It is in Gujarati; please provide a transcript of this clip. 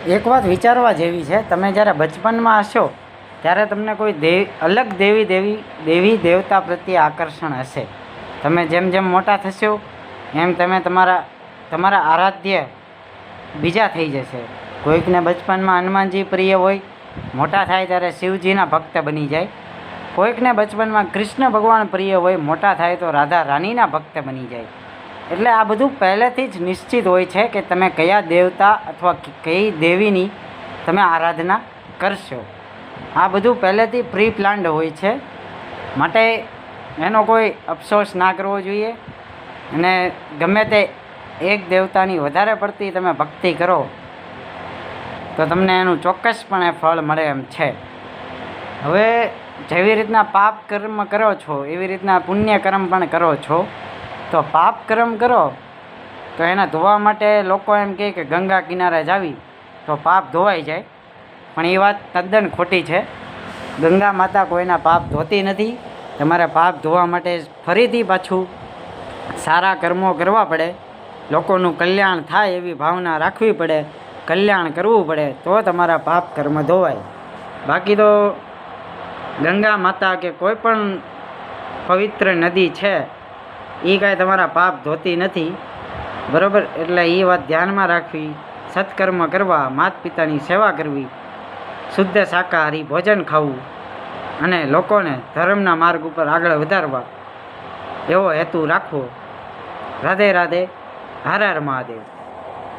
એક વાત વિચારવા જેવી છે, તમે જ્યારે બચપનમાં હશો ત્યારે તમને કોઈ અલગ દેવી દેવતા પ્રત્યે આકર્ષણ હશે. તમે જેમ જેમ મોટા થશો એમ તમે તમારા આરાધ્ય બીજા થઈ જશે. કોઈકને બચપનમાં હનુમાનજી પ્રિય હોય, મોટા થાય ત્યારે શિવજીના ભક્ત બની જાય. કોઈકને બચપનમાં કૃષ્ણ ભગવાન પ્રિય હોય, મોટા થાય તો રાધા રાણીના ભક્ત બની જાય. એટલે આ બધું પહેલેથી જ નિશ્ચિત હોય છે કે તમે કયા દેવતા અથવા કઈ દેવીની તમે આરાધના કરશો. આ બધું પહેલેથી પ્રી પ્લાન્ડ હોય છે, માટે એનો કોઈ અફસોસ ના કરવો જોઈએ. અને ગમે તે એક દેવતાની વધારે પડતી તમે ભક્તિ કરો તો તમને એનું ચોક્કસપણે ફળ મળે એમ છે. હવે જેવી રીતના પાપ કર્મ કરો છો એવી રીતના પુણ્ય કર્મ પણ કરો છો. તો પાપ કર્મ કરો તો એના ધોવા માટે લોકો એમ કહે કે ગંગા કિનારે જાવી તો પાપ ધોવાઈ જાય, પણ એ વાત તદ્દન ખોટી છે. ગંગા માતા કોઈના પાપ ધોતી નથી. તમારે પાપ ધોવા માટે ફરીથી પાછું સારા કર્મો કરવા પડે, લોકોનું કલ્યાણ થાય એવી ભાવના રાખવી પડે, કલ્યાણ કરવું પડે તો તમારા પાપ કર્મ ધોવાય. બાકી તો ગંગા માતા કે કોઈ પણ પવિત્ર નદી છે એ કાંઈ તમારા પાપ ધોતી નથી, બરાબર. એટલે એ વાત ધ્યાનમાં રાખવી, સત્કર્મ કરવા, માતા પિતાની સેવા કરવી, શુદ્ધ શાકાહારી ભોજન ખાવું અને લોકોને ધર્મના માર્ગ ઉપર આગળ વધારવા, એવો હેતુ રાખવો. રાધે રાધે. હર હર મહાદેવ.